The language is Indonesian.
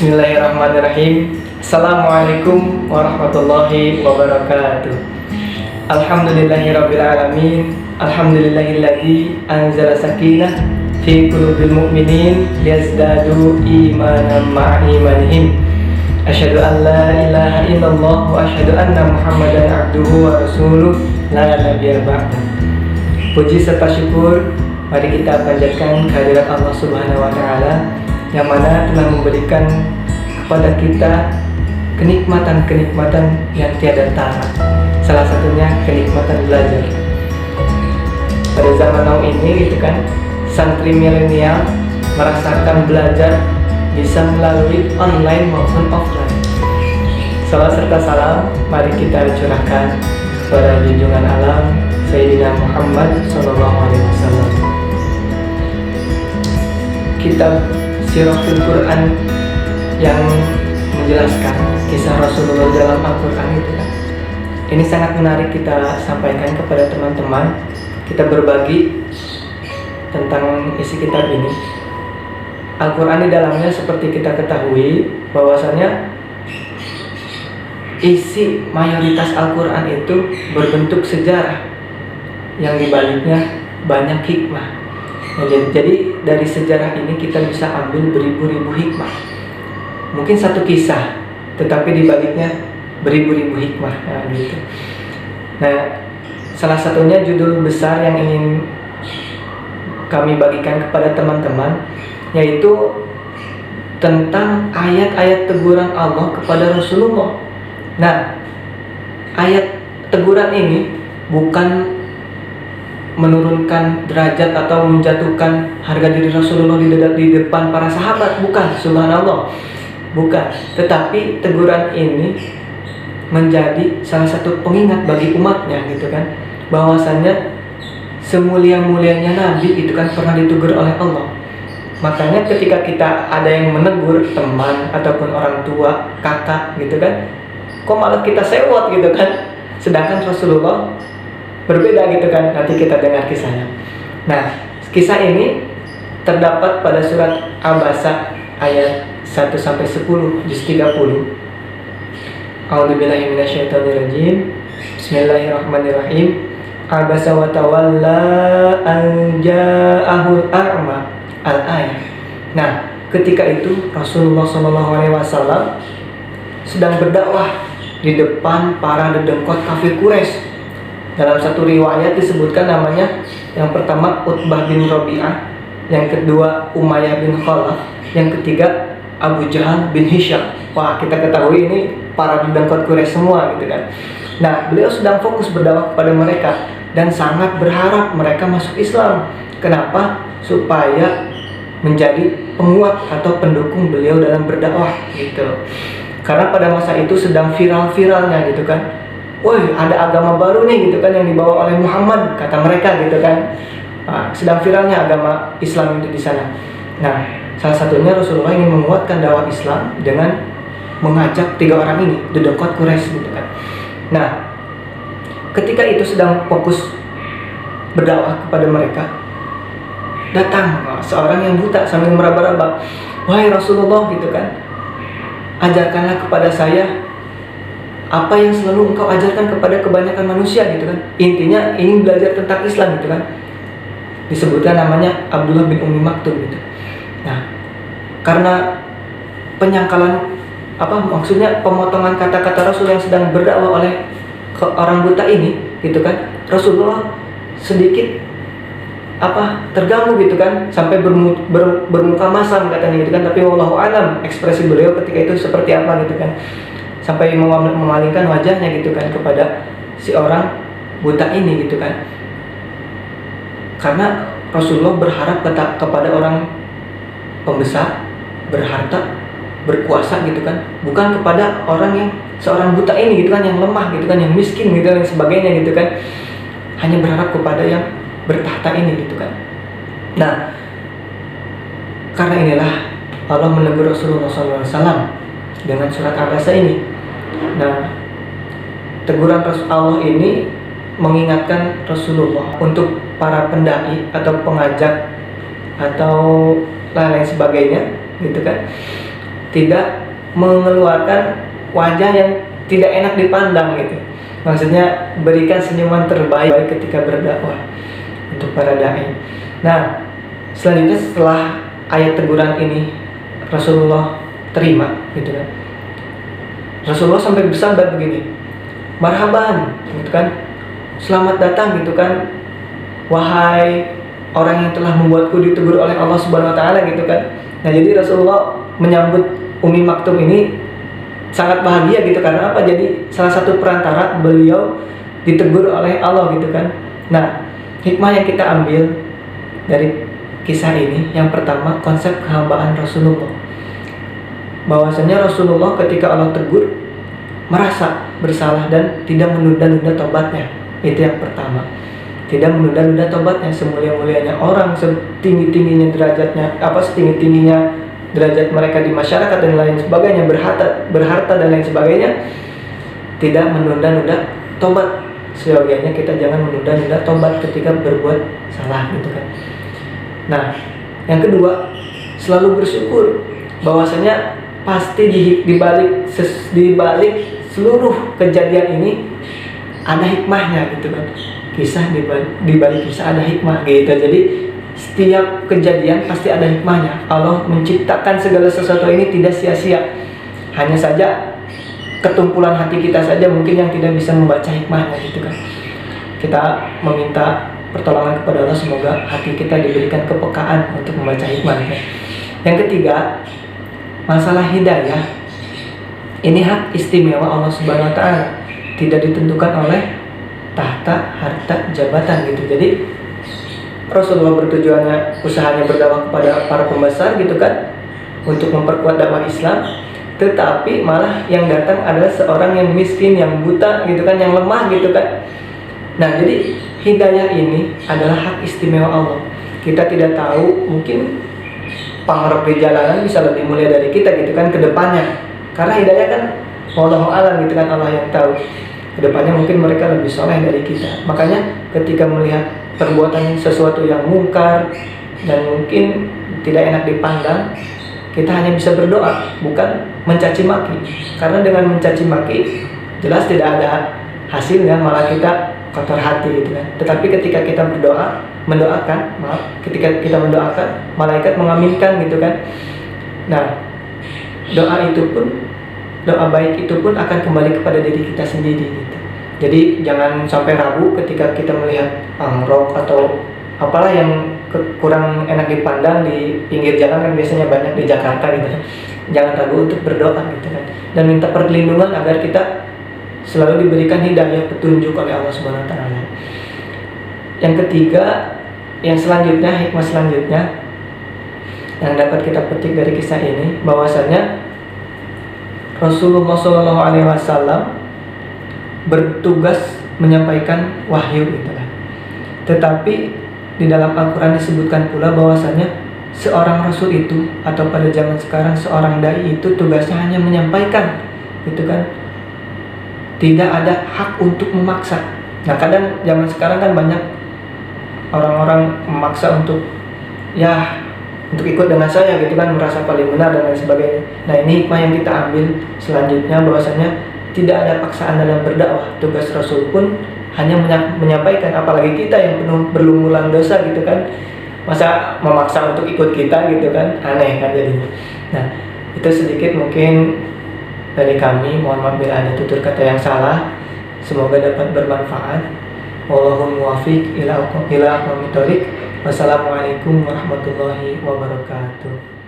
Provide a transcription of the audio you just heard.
Bismillahirrahmanirrahim. Assalamualaikum warahmatullahi wabarakatuh. Alhamdulillahirrabbilalamin. Alhamdulillahilladzi anzala sakinah fi qulubil mu'minin liyazdadu imanan ma'a imanihim. Asyhadu an la ilaha illallah wa asyhadu anna Muhammadan abduhu wa rasuluh la nabiyya ba'da. Puji serta syukur mari kita panjatkan kehadirat Allah Subhanahu wa taala yang mana telah memberikan kepada kita kenikmatan-kenikmatan yang tiada tara. Salah satunya kenikmatan belajar. Pada zaman now ini gitu kan, santri milenial merasakan belajar bisa melalui online maupun offline. Salam serta salam mari kita curahkan kepada junjungan alam Sayyidina Muhammad SAW. Kitab Siratul Quran yang menjelaskan kisah Rasulullah dalam Al-Quran itu kan. Ini sangat menarik kita sampaikan kepada teman-teman. Kita berbagi tentang isi kitab ini. Al-Quran di dalamnya seperti kita ketahui bahwasanya isi mayoritas Al-Quran itu berbentuk sejarah yang dibaliknya banyak hikmah. Nah, jadi dari sejarah ini kita bisa ambil beribu-ribu hikmah. Mungkin satu kisah, tetapi di baliknya beribu-ribu hikmah. Nah, gitu. Nah, salah satunya judul besar yang ingin kami bagikan kepada teman-teman, yaitu tentang ayat-ayat teguran Allah kepada Rasulullah. Nah, ayat teguran ini bukan menurunkan derajat atau menjatuhkan harga diri Rasulullah di depan para sahabat, bukan, subhanallah, bukan. Tetapi teguran ini menjadi salah satu pengingat bagi umatnya, gitu kan, bahwasanya semulia-mulianya Nabi itu kan pernah ditegur oleh Allah. Makanya ketika kita ada yang menegur teman ataupun orang tua, kakak, gitu kan, kok malah kita sewot gitu kan, sedangkan Rasulullah berbeda gitu kan. Nanti kita dengar kisahnya. Nah, kisah ini terdapat pada surat Abasa ayat 1-10 juz 30. A'udzubillahi minasyaitonirrajim. Bismillahirrahmanirrahim. Abasa wa tawalla an ja'ahul a'ma al-ayat. Nah, ketika itu Rasulullah SAW sedang berdakwah di depan para dedengkot kafir Quraisy. Dalam satu riwayat disebutkan namanya, yang pertama Utbah bin Rabi'ah, yang kedua Umayyah bin Khalaf, yang ketiga Abu Jahal bin Hisham. Wah, kita ketahui ini para dedengkot Quraisy semua gitu kan. Nah, beliau sedang fokus berdakwah kepada mereka dan sangat berharap mereka masuk Islam. Kenapa? Supaya menjadi penguat atau pendukung beliau dalam berdakwah gitu. Karena pada masa itu sedang viral-viralnya gitu kan. Woi, ada agama baru nih gitu kan yang dibawa oleh Muhammad, kata mereka gitu kan. Nah, sedang viralnya agama Islam itu di sana. Nah, salah satunya Rasulullah ingin menguatkan dakwah Islam dengan mengajak 3 orang ini, dedengkot Quraisy gitu kan. Nah, ketika itu sedang fokus berdakwah kepada mereka, datang seorang yang buta sambil meraba-raba. Wahai Rasulullah gitu kan, ajarkanlah kepada saya apa yang selalu engkau ajarkan kepada kebanyakan manusia gitu kan. Intinya ingin belajar tentang Islam gitu kan. Disebutkan namanya Abdullah bin Ummi Maktum gitu. Nah, karena penyangkalan maksudnya pemotongan kata-kata Rasul yang sedang berdakwah oleh orang buta ini gitu kan, Rasulullah sedikit terganggu gitu kan, sampai bermuka masam katanya gitu kan. Tapi wallahu alam ekspresi beliau ketika itu seperti apa gitu kan, sampai memalingkan wajahnya gitu kan kepada si orang buta ini gitu kan. Karena Rasulullah berharap kepada orang pembesar, berharta, berkuasa gitu kan, bukan kepada orang yang seorang buta ini gitu kan, yang lemah gitu kan, yang miskin gitu dan sebagainya gitu kan. Hanya berharap kepada yang bertahta ini gitu kan. Nah, karena inilah Allah menegur Rasulullah SAW dengan surat Abasa ini. Nah, teguran Allah ini mengingatkan Rasulullah untuk para pendai atau pengajak atau lain-lain sebagainya gitu kan, tidak mengeluarkan wajah yang tidak enak dipandang gitu. Maksudnya berikan senyuman terbaik ketika berdakwah untuk para dai. Nah, selanjutnya setelah ayat teguran ini Rasulullah terima gitu kan. Rasulullah sampai bersabda begini, marhaban gitu kan, selamat datang gitu kan, wahai orang yang telah membuatku ditegur oleh Allah Subhanahu wa taala gitu kan. Nah, jadi Rasulullah menyambut Umi Maktum ini sangat bahagia gitu, karena apa? Jadi salah satu perantara beliau ditegur oleh Allah gitu kan. Nah, hikmah yang kita ambil dari kisah ini, yang pertama konsep kehambaan Rasulullah. Bahwasanya Rasulullah ketika Allah tegur merasa bersalah dan tidak menunda-nunda tobatnya. Itu yang pertama. Tidak menunda-nunda tobatnya. Semulia-mulianya orang, setinggi-tingginya derajatnya, setinggi-tingginya derajat mereka di masyarakat dan lain sebagainya, berharta dan lain sebagainya, tidak menunda-nunda tobat. Seyogianya kita jangan menunda-nunda tobat ketika berbuat salah gitu kan. Nah, yang kedua, selalu bersyukur bahwasanya pasti di balik seluruh kejadian ini ada hikmahnya gitu kan. Kisah di balik kisah ada hikmah gitu. Jadi setiap kejadian pasti ada hikmahnya. Allah menciptakan segala sesuatu ini tidak sia-sia. Hanya saja ketumpulan hati kita saja mungkin yang tidak bisa membaca hikmahnya gitu kan. Kita meminta pertolongan kepada Allah, semoga hati kita diberikan kepekaan untuk membaca hikmahnya. Yang ketiga, masalah hidayah ini hak istimewa Allah Subhanahu wa taala, tidak ditentukan oleh tahta, harta, jabatan gitu. Jadi Rasulullah bertujuannya, usahanya berdakwah kepada para pembesar gitu kan, untuk memperkuat dakwah Islam, tetapi malah yang datang adalah seorang yang miskin, yang buta gitu kan, yang lemah gitu kan. Nah, jadi hidayah ini adalah hak istimewa Allah. Kita tidak tahu, mungkin pangrok di jalanan bisa lebih mulia dari kita gitu kan ke depannya. Karena hidayah kan wallahu alam gitu kan, Allah yang tahu. Kedepannya mungkin mereka lebih soleh dari kita. Makanya ketika melihat perbuatan sesuatu yang mungkar dan mungkin tidak enak dipandang, kita hanya bisa berdoa, bukan mencaci maki. Karena dengan mencaci maki jelas tidak ada hasilnya, malah kita kotor hati gitu kan. Tetapi ketika kita ketika kita mendoakan, malaikat mengaminkan gitu kan. Nah, doa baik itu pun akan kembali kepada diri kita sendiri gitu. Jadi jangan sampai ragu ketika kita melihat pangrok atau apalah yang kurang enak dipandang di pinggir jalan, kan biasanya banyak di Jakarta gitu kan. Jangan ragu untuk berdoa gitu kan, dan minta perlindungan agar kita selalu diberikan hidayah, petunjuk oleh Allah Subhanahu wa taala. Yang ketiga, yang selanjutnya, hikmah selanjutnya yang dapat kita petik dari kisah ini, bahwasanya Rasulullah SAW bertugas menyampaikan wahyu gitu kan. Tetapi di dalam Al-Quran disebutkan pula bahwasanya seorang Rasul itu, atau pada zaman sekarang seorang dai itu tugasnya hanya menyampaikan gitu kan. Tidak ada hak untuk memaksa. Nah, kadang zaman sekarang kan banyak orang-orang memaksa untuk ikut dengan saya gitu kan, merasa paling benar dan lain sebagainya. Nah, ini hikmah yang kita ambil selanjutnya, bahwasanya tidak ada paksaan dalam berdakwah. Tugas Rasul pun hanya menyampaikan, apalagi kita yang penuh berlumuran dosa gitu kan. Masa memaksa untuk ikut kita gitu kan, aneh kan jadinya. Nah, itu sedikit mungkin dari kami. Mohon maaf bila ada tutur kata yang salah. Semoga dapat bermanfaat. Wallahul muwaffiq ila aqwamit thoriq. Wassalamualaikum warahmatullahi wabarakatuh.